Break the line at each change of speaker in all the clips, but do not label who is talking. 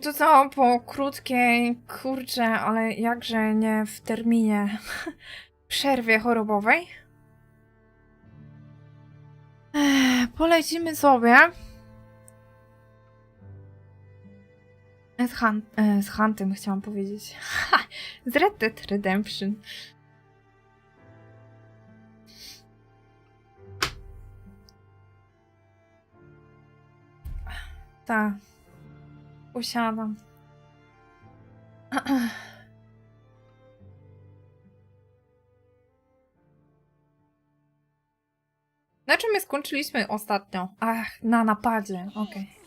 To co, po krótkiej, kurczę, ale jakże nie w terminie przerwie chorobowej, polecimy sobie z Huntem, chciałam powiedzieć. Z Red Dead Redemption. Tak. Usiadam. Na czym my skończyliśmy ostatnio? Ach, na napadzie, okej.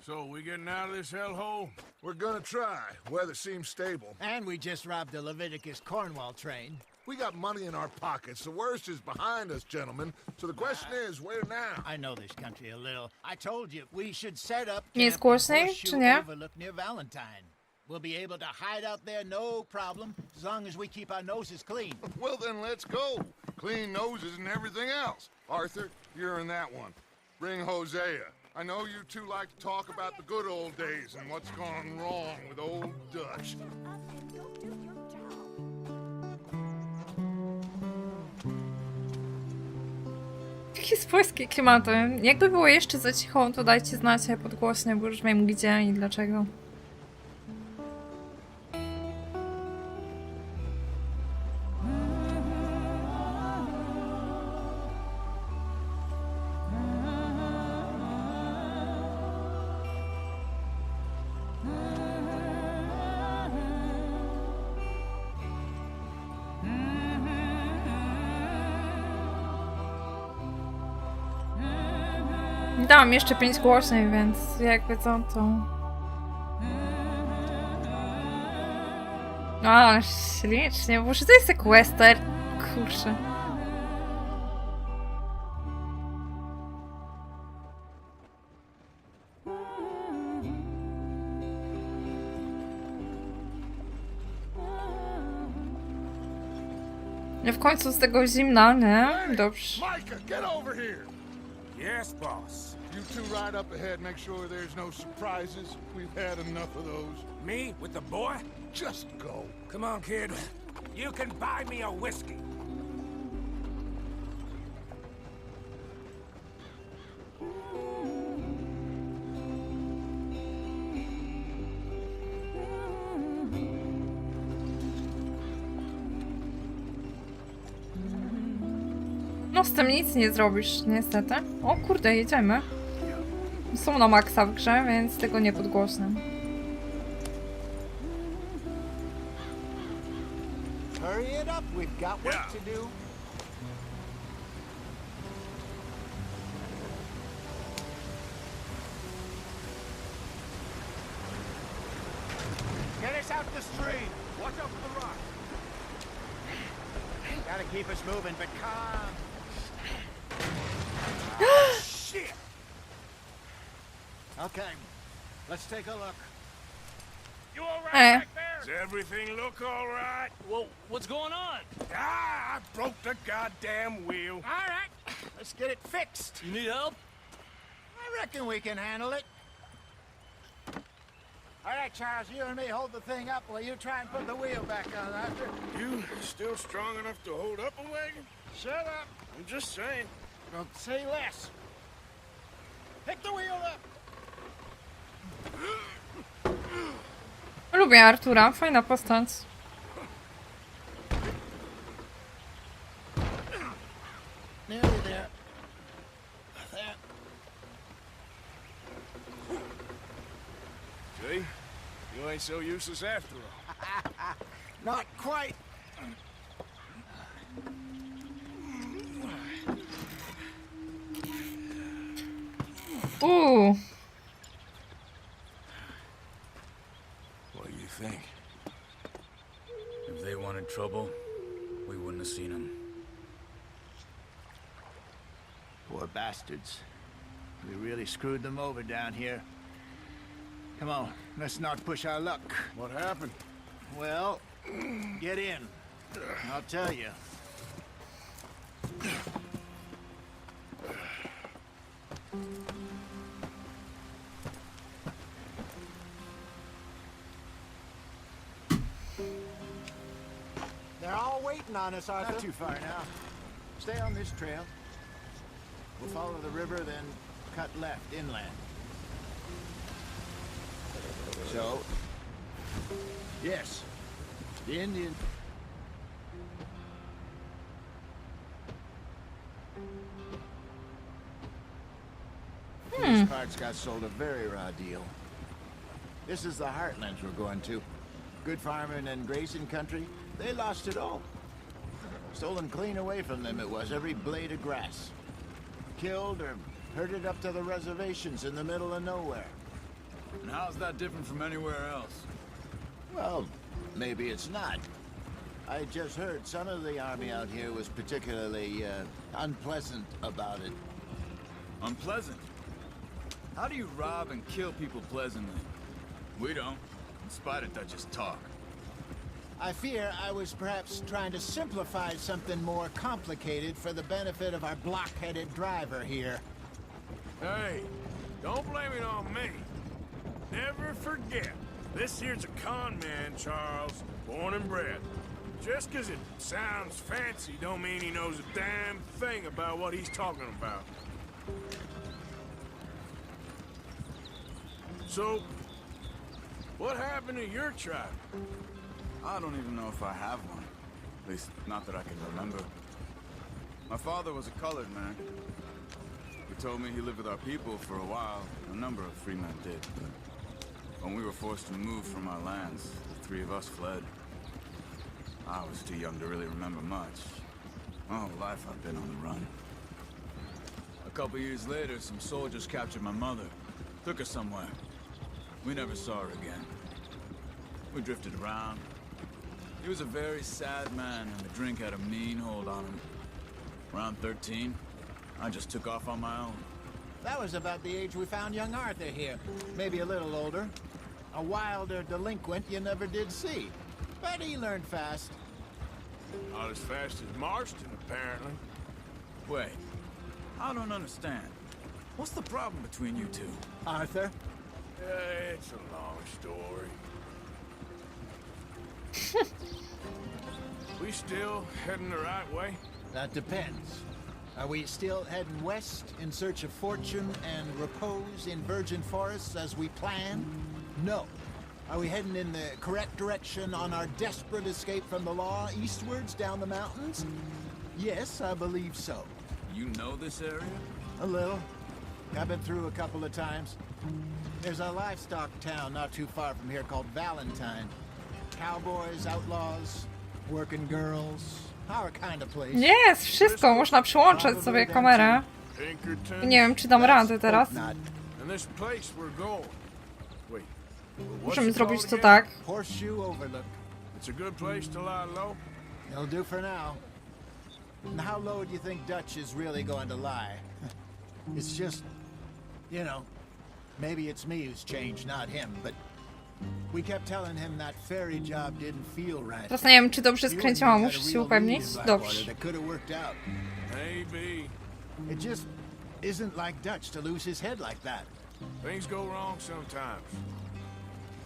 So, we getting out of this hellhole?
We're gonna try. Weather seems stable.
And we just robbed the Leviticus Cornwall train.
We got money in our pockets. The worst is behind us, gentlemen. So the question is, where now?
I know this country a little. I told you we should set up
Nie jest
camp in
głośniej,
Horseshoe
czy nie?
Overlook near Valentine. We'll be able to hide out there, no problem, as long as we keep our noses clean.
Well, then let's go. Clean noses and everything else. Arthur, you're in that one. Bring Hosea. I know you two like to talk about the good old days and what's gone wrong with old Dutch.
Jakie jest polskie klimaty. Jakby było jeszcze za cicho, to dajcie znać podgłośnie, bo już wiem gdzie i dlaczego. Dałam jeszcze 5 głośniej, więc jakby co, to... O, ślicznie, boże, to jest jak western, kurczę. Nie, w końcu z tego zimna, nie? Dobrze.
Micah, get over here.
Yes, boss.
You two ride up ahead, make sure there's no surprises. We've had enough of those.
Me with the boy?
Just go.
Come on, kid. You can buy me a whiskey.
No z tym nic nie zrobisz, niestety. O kurde, jedziemy. Są na maksa w grze, więc tego nie podgłośniam.
Hurry it up, we've got work to do. Get us out the stream.
Watch out for the rock.
Gotta keep us moving, but calm.
Shit!
Okay, let's take a look.
You all right
Hey.
back there? Does everything look all right?
Well, what's going on?
I broke the goddamn wheel.
All right, let's get it fixed.
You need help?
I reckon we can handle it. All right, Charles, you and me hold the thing up while you try and put the wheel back on, Arthur.
You still strong enough to hold up a wagon?
Shut up.
I'm just saying.
Don't say less. Pick the wheel up.
Lubię Artura, fajna postać.
Nearly there. There.
See? You ain't so useless after all.
Not quite.
What do you think?
If they wanted trouble, we wouldn't have seen them.
Poor bastards. We really screwed them over down here. Come on, let's not push our luck.
What happened?
Well, get in. I'll tell you.
They're all waiting on us, Arthur.
Not too far now. Stay on this trail. We'll follow the river, then cut left inland. So, yes, the Indian. These carts got sold a very raw deal. This is the heartlands we're going to. Good farming and grazing country. They lost it all. Stolen clean away from them it was, every blade of grass. Killed or herded up to the reservations in the middle of nowhere.
And how's that different from anywhere else?
Well, maybe it's not. I just heard some of the army out here was particularly unpleasant about it.
Unpleasant? How do you rob and kill people pleasantly? We don't, in spite of Dutch's talk.
I fear I was perhaps trying to simplify something more complicated for the benefit of our block-headed driver here.
Hey, don't blame it on me. Never forget, this here's a con man, Charles, born and bred. Just 'cause it sounds fancy don't mean he knows a damn thing about what he's talking about. So, what happened to your tribe?
I don't even know if I have one. At least, not that I can remember. My father was a colored man. He told me he lived with our people for a while. A number of free men did. When we were forced to move from our lands, the three of us fled. I was too young to really remember much. My whole life I've been on the run. A couple years later, some soldiers captured my mother. Took her somewhere. We never saw her again. We drifted around. He was a very sad man, and the drink had a mean hold on him. Around 13, I just took off on my own.
That was about the age we found young Arthur here. Maybe a little older. A wilder delinquent you never did see. But he learned fast.
Not as fast as Marston, apparently.
Wait, I don't understand. What's the problem between you two?
Arthur?
It's a long story. We still heading the right way?
That depends. Are we still heading west in search of fortune and repose in virgin forests as we planned? No. Are we heading in the correct direction on our desperate escape from the law eastwards down the mountains? Yes, I believe so.
You know this area?
A little. I've been through a couple of times. There's a livestock town not too far from here called Valentine. Cowboys, outlaws, working girls, our kind of place.
Jest, wszystko, można przyłączyć sobie kamerę.
Pinkerton.
I nie wiem, czy dam radę teraz.
Not.
And this place we're going. Wait. what's
Możemy
it
zrobić
called
to
again?
tak.
Horseshoe Overlook.
It's a good place to lie low.
It'll do for now. And how low do you think Dutch is really going to lie? It's just, you know, maybe it's me who's changed, not him, but we kept telling him that ferry job didn't feel right.
Teraz nie wiem, czy dobrze skręciłam, muszę się upewnić. Dobrze.
That could have worked out.
Maybe.
It just isn't like Dutch to lose his head like that.
Things go wrong sometimes.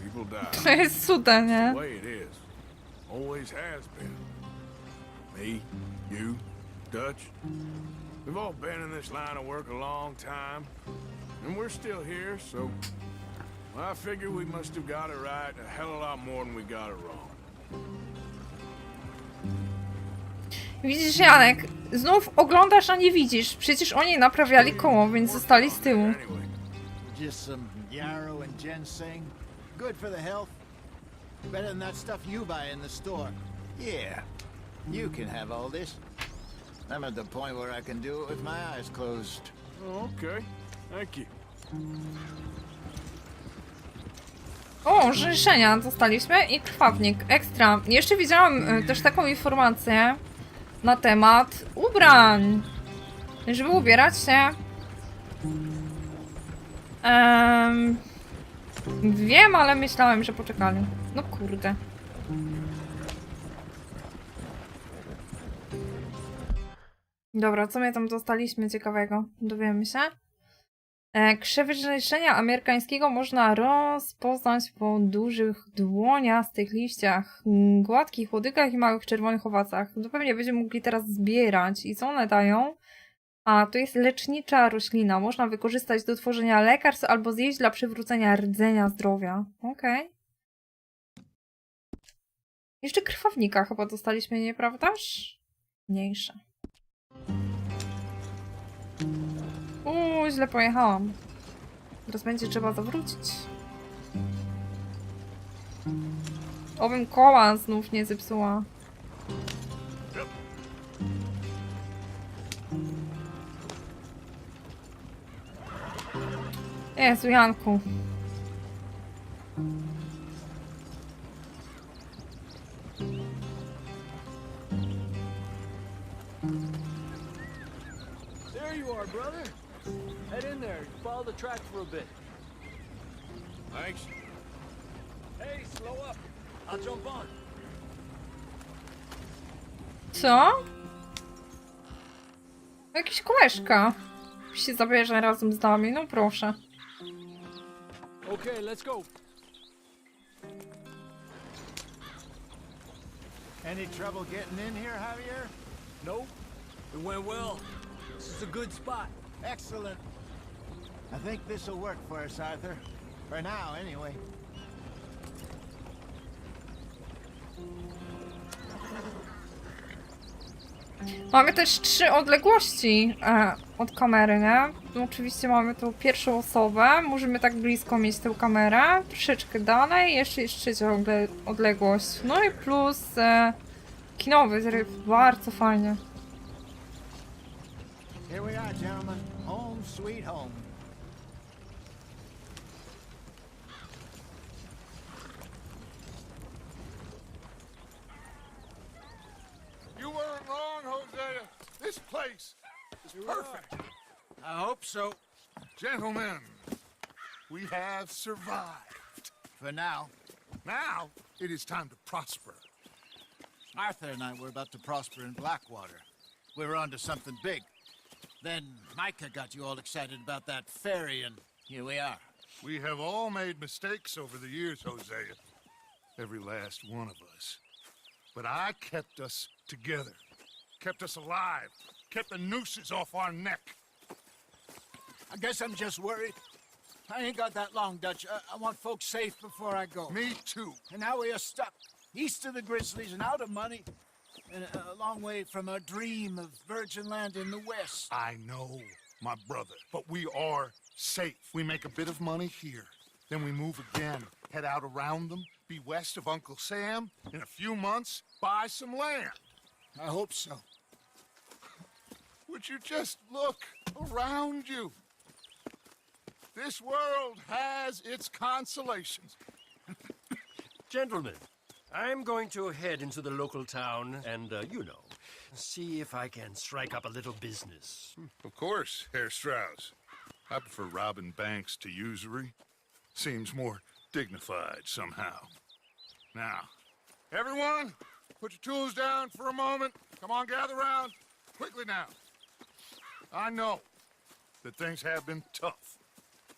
People die.
To jest cuda, nie?
The way it is. Always has been. Me, you, Dutch. We've all been in this line of work a long time. And we're still here, so... Well, I figure we must have got it right a hell of a lot more than we got it wrong.
Widzisz, Janek, znów oglądasz, a nie widzisz. Przecież oni naprawiali koło, więc zostali z tyłu.
Anyway,
Just some yarrow and ginseng. Good for the health. Better than that stuff you buy in the store. Yeah, you can have all this. I'm at the point where I can do it with my eyes closed.
okay. Thank you.
O, życzenia dostaliśmy i krwawnik ekstra. Jeszcze widziałam też taką informację na temat ubrań. Żeby ubierać się. Wiem, ale myślałem, że poczekali. No kurde. Dobra, co my tam dostaliśmy ciekawego? Dowiemy się. Krzywy życzenia amerykańskiego można rozpoznać po dużych, dłoniastych liściach, gładkich łodygach i małych czerwonych owocach. To pewnie będziemy mogli teraz zbierać. I co one dają? A, to jest lecznicza roślina. Można wykorzystać do tworzenia lekarstw albo zjeść dla przywrócenia rdzenia zdrowia. Okej. Jeszcze krwawnika chyba dostaliśmy, nieprawdaż? Mniejsze. Źle pojechałam. Teraz będzie trzeba zawrócić. Obym koła znów nie zepsuła. Jezu, Janku.
There you are, brother. Head in there. Follow the track for a bit.
Thanks.
Hey, slow up. I'll jump on.
Co? Jakiś koleżka się zabierze razem z nami, no proszę.
Okay, let's go.
Any trouble getting in here, Javier?
Nope. It went well. This is a good spot.
Excellent. I think this will work for us, Arthur. For now, anyway.
Mamy też 3 odległości od kamery, nie? No, oczywiście mamy tą pierwszą osobę, możemy tak blisko mieć tę kamerę, troszeczkę dalej, jeszcze jest trzecia odległość. No i plus kinowy zryw, bardzo fajnie.
Here we are, gentlemen. Home sweet home.
You weren't wrong, Hosea. This place is perfect.
I hope so.
Gentlemen, we have survived.
For now.
Now, it is time to prosper.
Arthur and I were about to prosper in Blackwater. We were onto something big. Then Micah got you all excited about that ferry, and here we are.
We have all made mistakes over the years, Hosea. Every last one of us. But I kept us together. Kept us alive. Kept the nooses off our neck.
I guess I'm just worried. I ain't got that long, Dutch. I want folks safe before I go.
Me too.
And now we are stuck east of the Grizzlies and out of money, and a long way from our dream of virgin land in the west.
I know, my brother, but we are safe. We make a bit of money here. Then we move again, head out around them, be west of Uncle Sam. In a few months, buy some land.
I hope so.
Would you just look around you? This world has its consolations.
Gentlemen, I'm going to head into the local town and, see if I can strike up a little business.
Of course, Herr Strauss. I prefer robbing banks to usury. Seems more dignified somehow. Now, everyone, put your tools down for a moment. Come on, gather round. Quickly now. I know that things have been tough,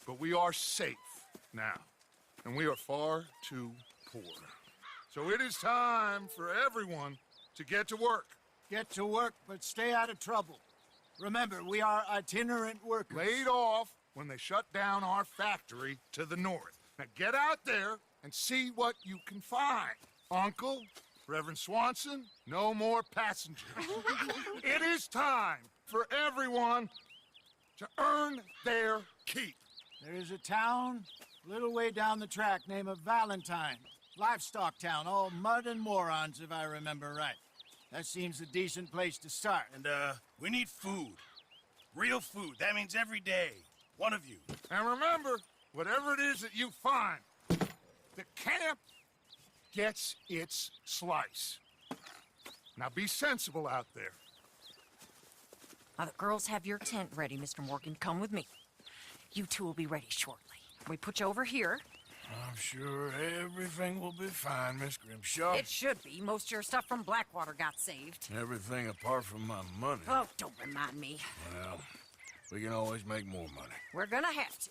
but we are safe now, and we are far too poor. So it is time for everyone to get to work.
Get to work, but stay out of trouble. Remember, we are itinerant workers.
Laid off when they shut down our factory to the north. Now get out there and see what you can find. Uncle, Reverend Swanson, no more passengers. It is time for everyone to earn their keep.
There is a town a little way down the track named Valentine. Livestock town, all mud and morons, if I remember right. That seems a decent place to start.
And, we need food. Real food. That means every day. One of you.
And remember, whatever it is that you find, the camp gets its slice. Now be sensible out there.
The girls have your tent ready, Mr. Morgan. Come with me. You two will be ready shortly. We put you over here.
I'm sure everything will be fine, Miss Grimshaw.
It should be. Most of your stuff from Blackwater got saved.
Everything apart from my money.
Oh, don't remind me.
Well, we can always make more money.
We're gonna have to.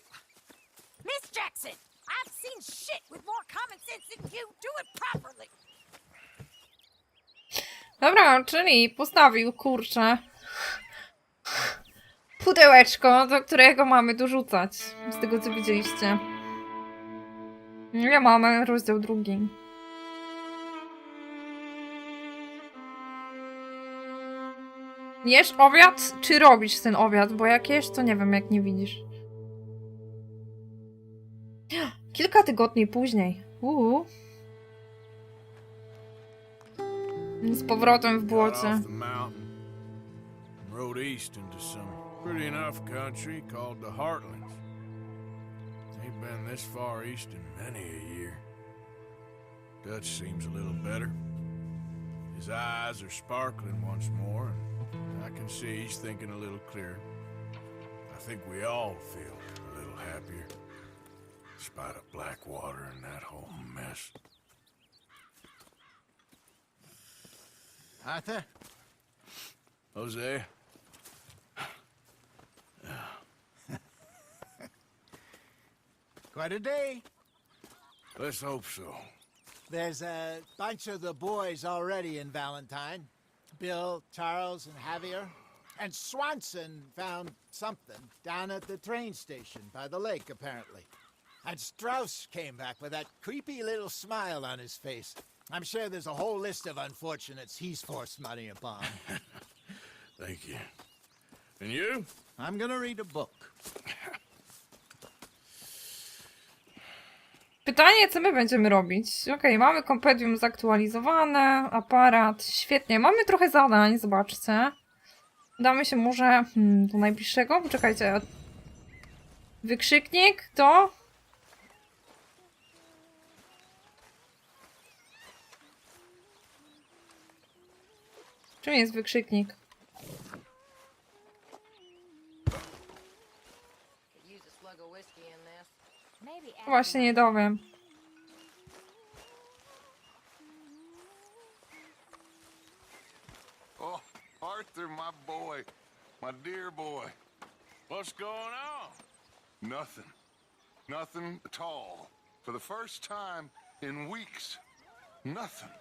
Miss Jackson, I've seen shit with more common sense than you. Do it properly.
Dobra, czyli postawił, kurczę, pudełeczko, do którego mamy dorzucać. Z tego, co widzieliście. Nie mamy rozdział drugi. Jesz obiad, czy robisz ten obiad? Bo jak jesz, to nie wiem, jak nie widzisz. Kilka tygodni później. Z powrotem w
Got
błocie.
off the mountain and rode east into some pretty enough country called the Heartlands. Ain't been this far east in many a year. Dutch seems a little better. His eyes are sparkling once more, and I can see he's thinking a little clearer. I think we all feel a little happier, despite of Blackwater and that whole mess.
Arthur?
Jose?
Quite a day.
Let's hope so.
There's a bunch of the boys already in Valentine. Bill, Charles, and Javier. And Swanson found something down at the train station by the lake, apparently. And Strauss came back with that creepy little smile on his face. I'm sure there's a whole list of unfortunates he's forced money upon.
Thank you. And you?
I'm gonna read a book.
Pytanie, co my będziemy robić? Okej, mamy kompendium zaktualizowane, aparat, świetnie. Mamy trochę zadań, zobaczcie. Damy się może do najbliższego. Poczekajcie. Wykrzyknik to... Czym jest wykrzyknik? Właśnie nie dowiem.
Oh, Arthur, my boy. My dear boy.
What's going on?
Nothing. Nothing at all. For the first time in weeks. Nothing.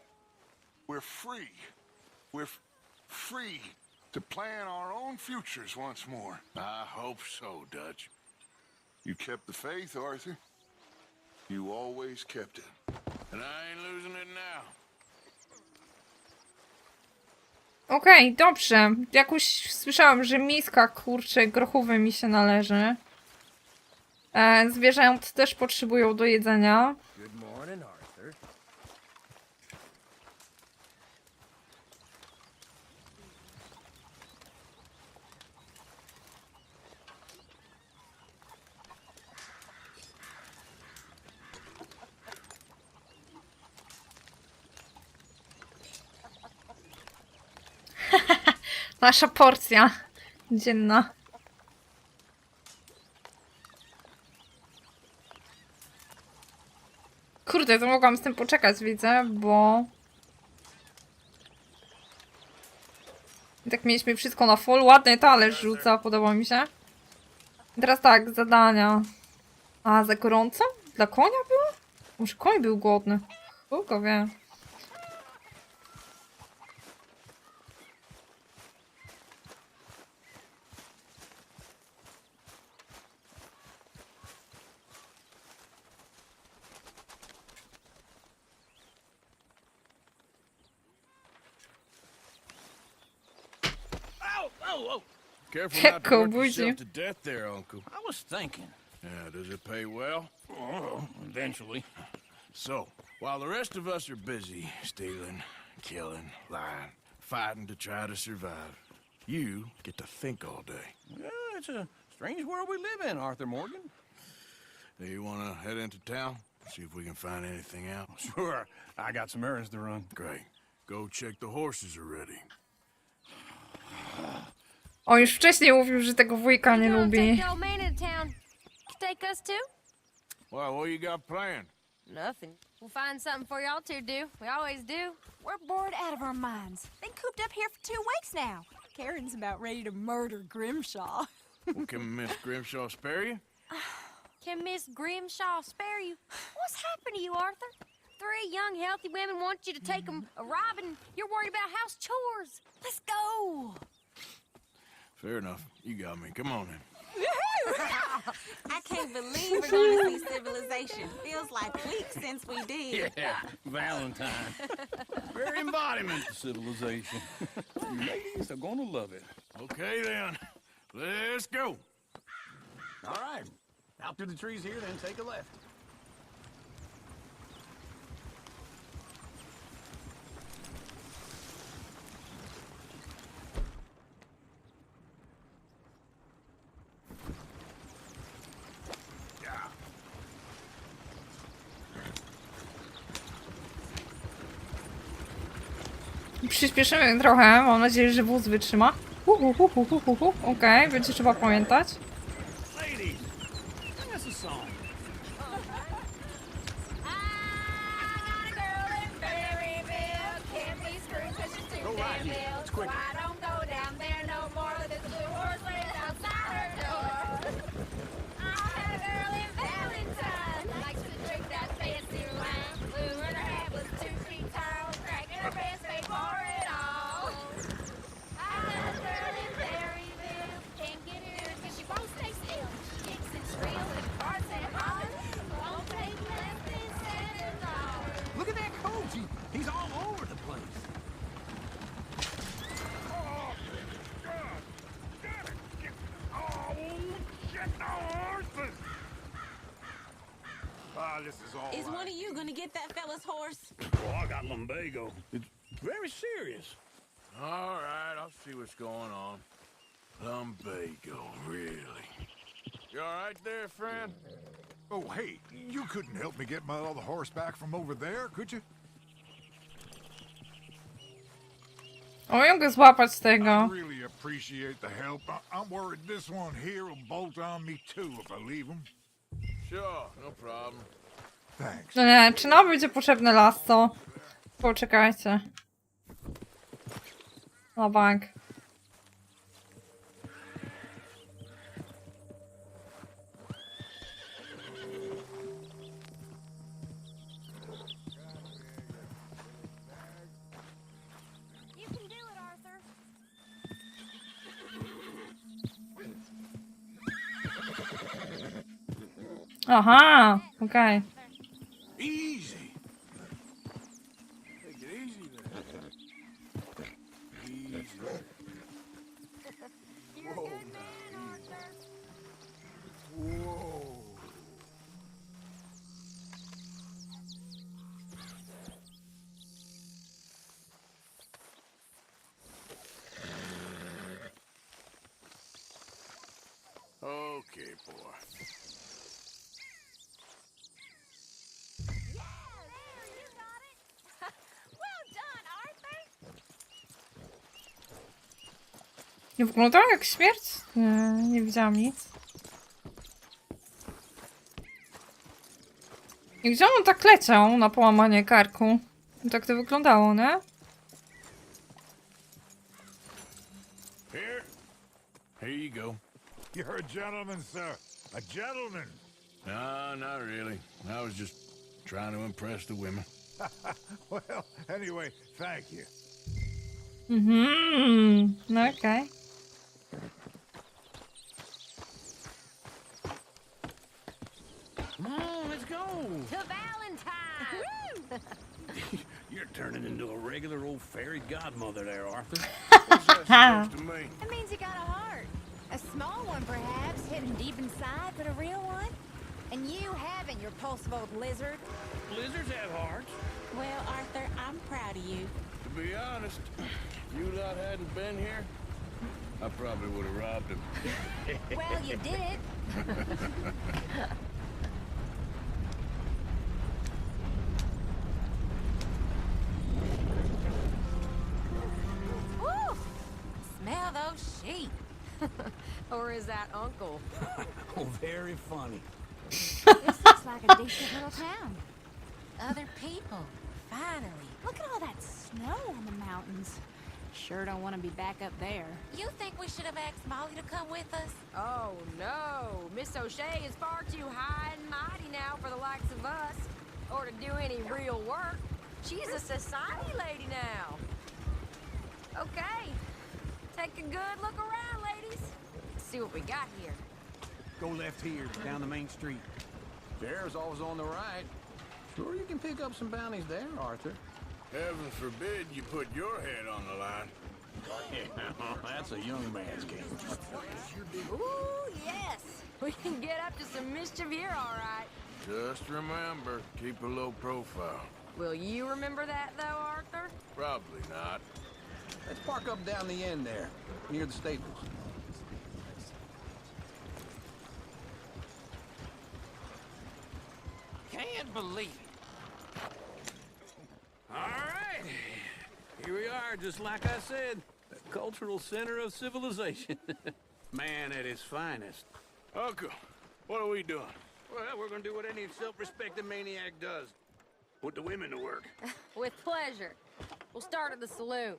We're free. We're free to plan our own futures once more.
I hope so, Dutch.
You kept the faith, Arthur. You always kept it.
And I ain't losing it now.
Okej, dobrze. Jakoś słyszałam, że miska, kurczę, grochowe mi się należy. Zwierzęta też potrzebują do jedzenia.
Good morning, Arthur.
Nasza porcja dzienna. Kurde, to mogłam z tym poczekać, widzę, bo... Tak mieliśmy wszystko na full. Ładny talerz rzuca, podoba mi się. Teraz tak, zadania. A, za gorąco? Dla konia było? Może koń był głodny. Kogo wie.
Careful not to work
Budzi.
yourself to death there, Uncle.
I was thinking.
Yeah, does it pay well?
Oh, eventually.
So, while the rest of us are busy stealing, killing, lying, fighting to try to survive, you get to think all day.
Yeah, it's a strange world we live in, Arthur Morgan.
Do you want to head into town? See if we can find anything out?
Sure, I got some errands to run.
Great. Go check the horses are ready.
O, już wcześniej mówił, że tego wujka nie lubi.
Well, what you got planned?
Nothing. We'll find something for y'all to do. We always do.
We're bored out of our minds. Been cooped up here for 2 weeks now. Karen's about ready to murder Grimshaw.
Well, can Miss Grimshaw spare you?
Can Miss Grimshaw spare you? What's happened to you, Arthur? 3 young, healthy women want you to take them a robbing. You're worried about house chores. Let's go.
Fair enough. You got me. Come on then.
I can't believe we're gonna see civilization. Feels like weeks since we did.
Yeah, Valentine. Very embodiment of civilization. Ladies are gonna love it.
Okay then. Let's go.
All right. Out through the trees here, then take a left.
Przyspieszymy trochę, mam nadzieję, że wóz wytrzyma. Okej, będzie trzeba pamiętać.
Ladies, that's a song. Go right here. It's quick. Look at that coach. He's all over the place.
This is all
Is one of you gonna get that fella's horse?
Oh, I got lumbago. It's very serious.
All right, I'll see what's going on. Lumbago, really? You all right there, friend?
Oh, hey, you couldn't help me get my other horse back from over there, could you?
O, mogę złapać z
I
tego.
really appreciate the help. I'm worried this one here will bolt on me too if I leave him.
Sure, no problem.
Thanks.
No nie, czy nam będzie potrzebne lasso? Poczekajcie. Na bank.
You can do it, Arthur.
Aha, okej.
Easy. Take it easy there. Easy.
You're
Whoa,
a good man, Arthur.
Whoa. Okay, boy.
Yeah, there, you got it. Well done, Arthur.
Nie wyglądał jak śmierć? Nie, nie widziałam nic. I gdzie on tak leciał na połamanie karku? Tak to wyglądało, nie?
Here you go.
You're a gentleman, sir. A gentleman.
No, not really. I was just trying to impress the women.
Well, anyway, thank you.
Mhm, no okej.
Come on, let's go.
To Valentine.
You're turning into a regular old fairy godmother there, Arthur.
What's that supposed to mean?
It means you got a heart. A small one, perhaps, hidden deep inside, but a real one. And you haven't, you repulsive old lizard.
Blizzards have hearts.
Well, Arthur, I'm proud of you.
To be honest, if you lot hadn't been here, I probably would have robbed him.
Well, you did it. Woo! Smell those sheep.
Or is that Uncle?
Oh, very funny.
This is looks like a decent little town. Other people, finally. Look at all that snow on the mountains. Sure don't want to be back up there.
You think we should have asked Molly to come with us?
Oh, no. Miss O'Shea is far too high and mighty now for the likes of us, or to do any real work. She's a society lady now. Okay. Take a good look around, ladies. See what we got here.
Go left here, down the main street.
Bear's always on the right. Sure you can pick up some bounties there, Arthur.
Heaven forbid you put your head on the line.
Yeah, that's a young man's game.
Ooh, yes. We can get up to some mischief here, all right.
Just remember, keep a low profile.
Will you remember that, though, Arthur?
Probably not.
Let's park up down the end there, near the stables.
Can't believe it. All right. Here we are, just like I said. The cultural center of civilization. Man at his finest.
Uncle, what are we doing?
Well, we're gonna do what any self-respecting maniac does. Put the women to work.
With pleasure. We'll start at the saloon.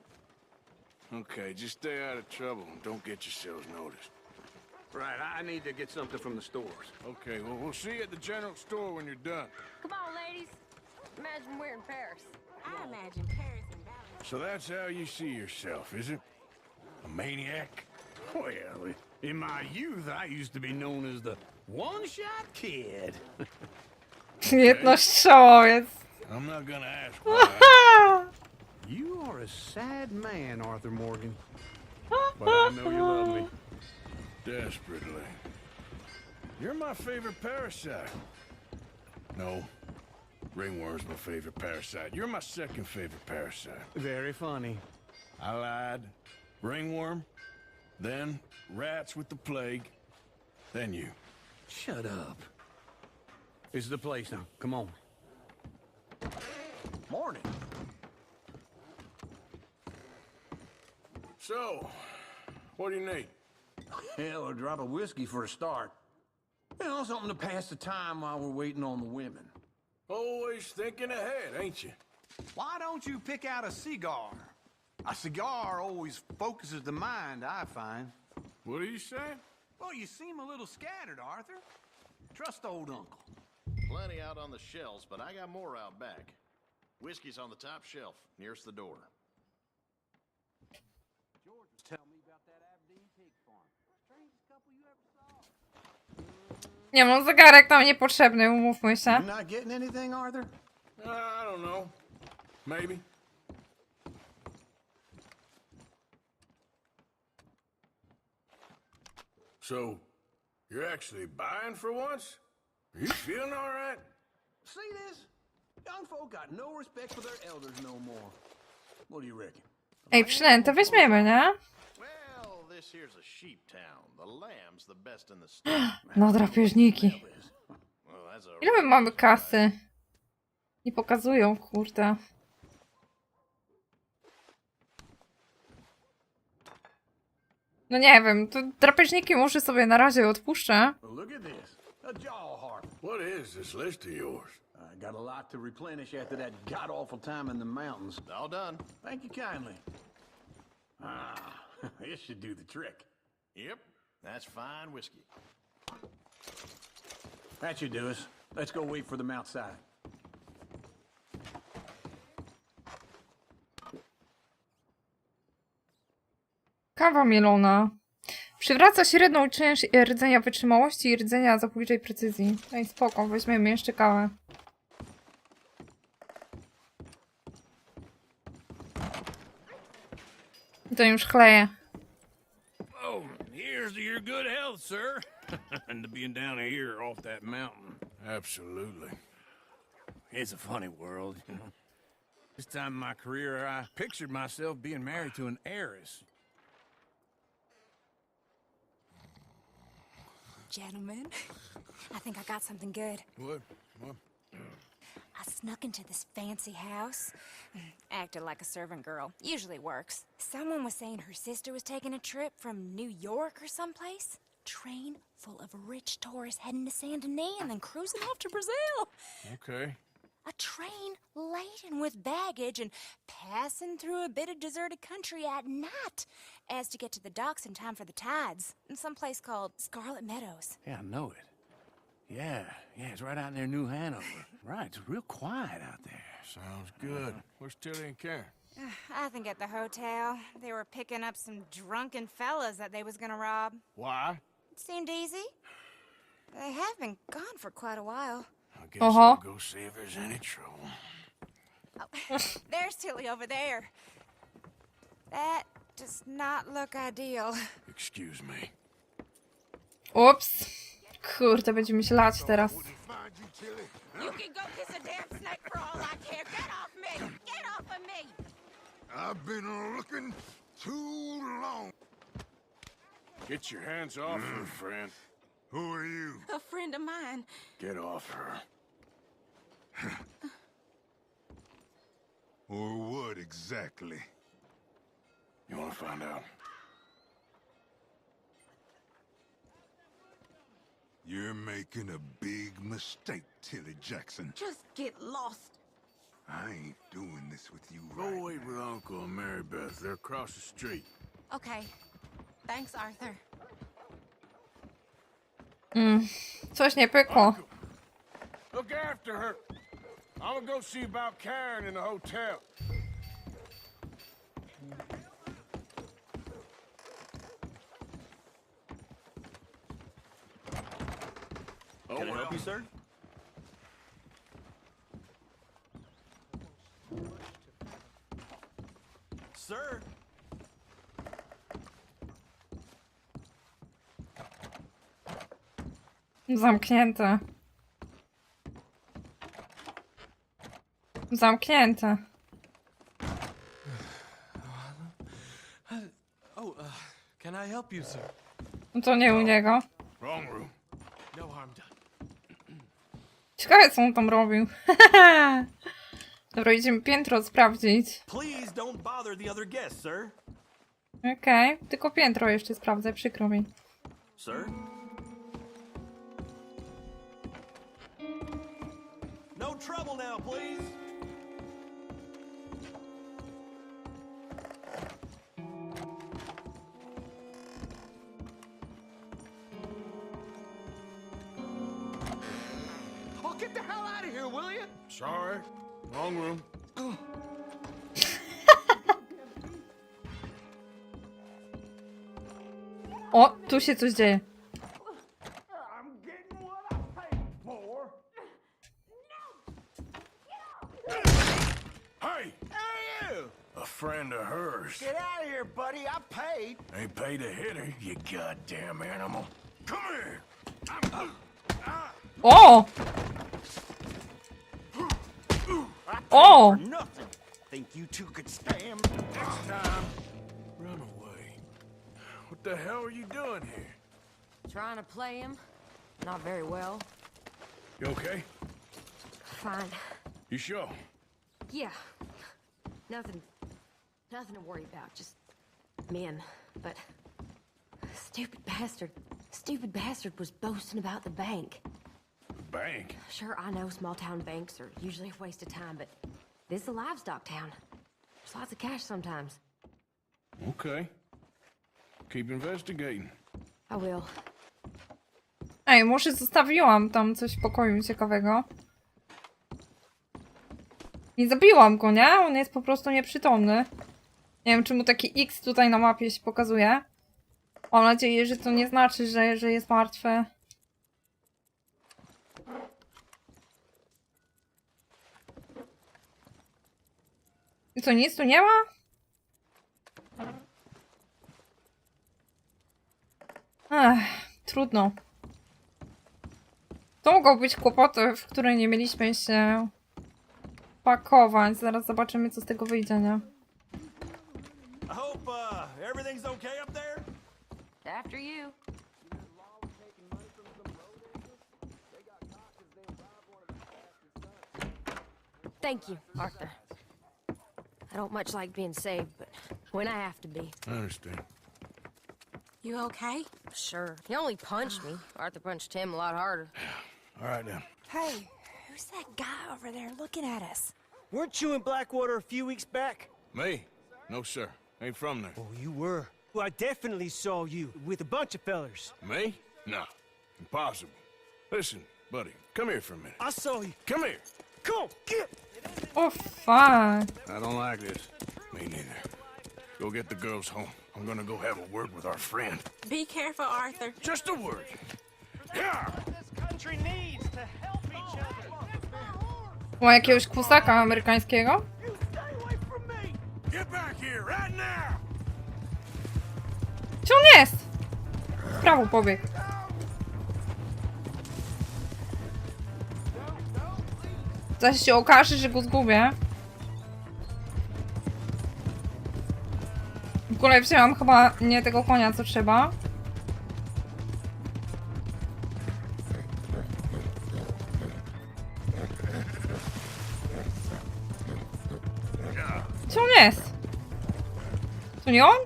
Okay, just stay out of trouble and don't get yourselves noticed.
Right, I need to get something from the stores.
Okay, well, we'll see you at the general store when you're done.
Come on, ladies. Imagine we're in Paris. I imagine Paris and Valley.
So that's how you see yourself, is it? A maniac?
Well, in my youth, I used to be known as the one-shot kid.
Jednostrzałowiec.
I'm not gonna ask why.
You are a sad man, Arthur Morgan. But I know you love me.
Desperately. You're my favorite parasite. No. Ringworm's my favorite parasite. You're my second favorite parasite.
Very funny.
I lied. Ringworm, then rats with the plague, then you.
Shut up. This is the place now. Come on.
Morning.
So, what do you need?
Hell, a drop of whiskey for a start. You know, something to pass the time while we're waiting on the women.
Always thinking ahead, ain't you?
Why don't you pick out a cigar? A cigar always focuses the mind, I find.
What are you saying?
Well, you seem a little scattered, Arthur. Trust old uncle.
Plenty out on the shelves, but I got more out back. Whiskey's on the top shelf, nearest the door.
George was telling me about that Aberdeen pig farm. Strangest couple you ever saw.
Nie mam zegarek tam niepotrzebny, umówmy się.
You not getting anything, Arthur?
I don't know. Maybe. So, you're actually buying for once? Are you feeling all right?
See this? Young folk got no respect for their elders no more. What do you reckon?
Ej, przynętę weźmiemy, nie?
Well, this here's a sheep town. The lamb's the best in the state.
No, drapieżniki.
Well, that's a
Ile my mamy kasy? Nie pokazują, kurde. No nie wiem, to drapieżniki może sobie na razie odpuszczę.
Look at this. A jaw harp.
What is this list of yours?
I got a lot to replenish after that god-awful time in the mountains.
All done.
Thank you kindly. Ah, this should do the trick.
Yep, that's fine whiskey.
That should do us. Let's go wait for them outside.
Kawa mielona. Przywraca średnią część rdzenia wytrzymałości i rdzenia zabójczej precyzji. No i spoko, weźmiemy jeszcze kawę. I to już chleje.
Oh, here's to your good health, sir. And to being down here off that mountain.
Absolutely.
It's a funny world, you know. This time in my career, I pictured myself being married to an heiress.
Gentlemen, I think I got something good.
What?
I snuck into this fancy house. Acted like a servant girl. Usually works. Someone was saying her sister was taking a trip from New York or someplace.
train full of rich tourists heading to Saint Denis and then cruising off to Brazil.
Okay.
A train laden with baggage and passing through a bit of deserted country at night as to get to the docks in time for the tides in some place called Scarlet Meadows.
Yeah, I know it. Yeah, it's right out near New Hanover. Right, it's real quiet out there.
Sounds good. Where's Tilly and Karen?
I think at the hotel. They were picking up some drunken fellas that they was gonna rob.
Why?
It seemed easy. They have been gone for quite a while.
I guess I'll go see if there's any trouble.
Oh, there's Tilly over there. That does not look ideal.
Excuse me.
Ups. Kurde, będziemy się lać teraz.
You can go kiss a damn snake for all I care. Get off me! Get off of me!
I've been looking too long.
Get your hands off her, friend.
Who are you?
A friend of mine.
Get off her.
Or what exactly?
You want to find out?
You're making a big mistake, Tilly Jackson.
Just get lost.
I ain't doing this with you
Go
right
wait with Uncle and Mary Beth. They're across the street.
Okay. Thanks, Arthur.
Coś nie pykło.
Look after her. I'm gonna go see about Karen in the hotel.
Can I help you, sir? Sir?
Zamknięte. Zamknięte.
Can I help you, sir?
No to nie u niego.
Wrong room.
No harm done.
Ciekawe, co on tam robił. Dobra, idziemy piętro sprawdzić.
Please don't bother the other guests, sir.
Okej, tylko piętro jeszcze sprawdzę, przykro mi.
Sir? No trouble now, please.
Oh, get the hell out of here, will you?
Sorry. Wrong room.
O, tu się coś dzieje.
I'm getting what I paid for. Hey! Hey, you! A friend of hers.
Get out of here, buddy. I paid.
Ain't paid to hit her, you goddamn animal. Come here!
O! O!
Nothing. Think you two could stand?
Next time, run away. What the hell are you doing here?
Trying to play him? Not very well.
You okay?
Fine.
You sure?
Yeah. Nothing to worry about. Just men. But stupid bastard was boasting about the bank.
Bank?
Sure, I know small town banks are usually a waste of time, but this is a livestock town. There's lots of cash sometimes.
Okay. Keep investigating.
I will.
Ej, może zostawiłam tam coś w pokoju ciekawego. Nie zabiłam go, nie? On jest po prostu nieprzytomny. Nie wiem, czemu taki X tutaj na mapie się pokazuje. Mam nadzieję, że to nie znaczy, że jest martwy. I co, nic tu nie ma? Trudno. To mogą być kłopoty, w które nie mieliśmy się pakować. Zaraz zobaczymy, co z tego wyjdzie, nie?
I hope everything's okay up there.
After you. Thank you, Arthur. I don't much like being saved, but when I have to be.
I understand.
You okay?
Sure. He only punched me. Arthur punched him a lot harder.
All right, then.
Hey, who's that guy over there looking at us?
Weren't you in Blackwater a few weeks back?
Me? No, sir. Ain't from there.
Oh, you were. Well, I definitely saw you with a bunch of fellers.
Me? No. Impossible. Listen, buddy, come here for a minute.
I saw you.
Come here.
Come on, get!
O fuck.
I don't like this. Me neither. Go get the girls home. I'm gonna go have a word with our friend.
Be careful, Arthur.
Just a word. Yeah!
This country needs to help each other.
O jakiegoś kusaka amerykańskiego?
You stay away from me!
Get back here right now!
Gdzie on jest? W prawo pobiegł. Zaś się okaże, że go zgubię. W ogóle wzięłam chyba nie tego konia, co trzeba. Gdzie on jest? To nie on?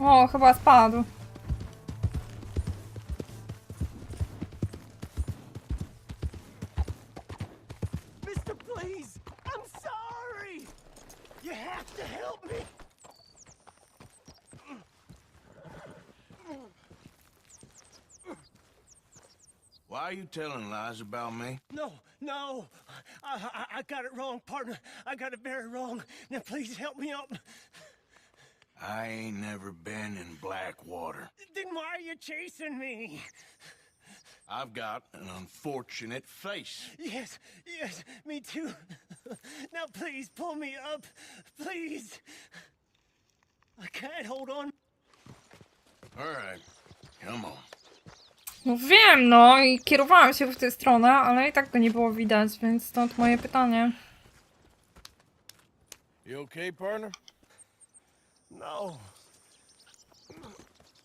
O, chyba spadł.
Mister, please! I'm sorry! You have to help me!
Why are you telling lies about me?
No, no! I got it wrong, partner. I got it very wrong. Now please help me up.
I ain't never been in Blackwater.
Then why are you chasing me?
I've got an unfortunate face.
Yes, yes, me too. Now please pull me up, please. I can't hold on.
All right, come on.
No wiem, no i kierowałam się w tę stronę, ale i tak go nie było widać, więc stąd moje pytanie.
You okay, partner?
No.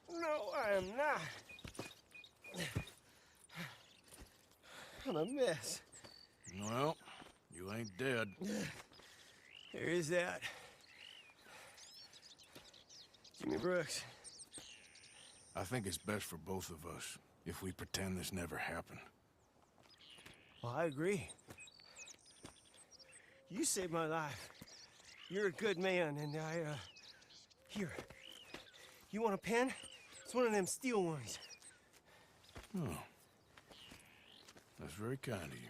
No, I am not. I'm a mess.
Well, you ain't dead.
There is that. Jimmy Brooks.
I think it's best for both of us if we pretend this never happened.
Well, I agree. You saved my life. You're a good man, and here. You want a pen? It's one of them steel ones.
Oh. That's very kind of you.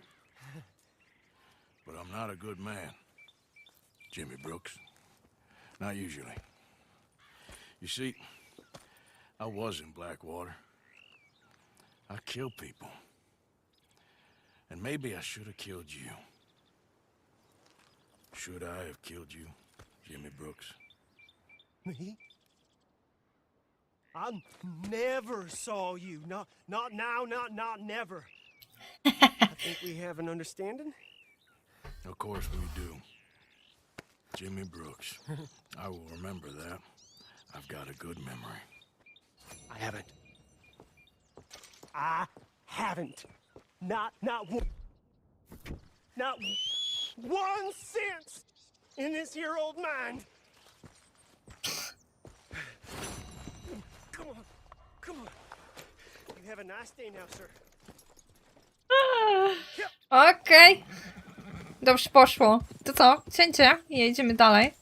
But I'm not a good man, Jimmy Brooks. Not usually. You see, I was in Blackwater. I killed people. And maybe I should have killed you. Should I have killed you, Jimmy Brooks?
Me? I never saw you. Not now, not never. I think we have an understanding.
Of course we do. Jimmy Brooks. I will remember that. I've got a good memory.
I haven't. Not one cent in this here old mine. Come on. You have a nice day now, sir.
Okej. Dobrze poszło. To co? Cięcie i jedziemy dalej.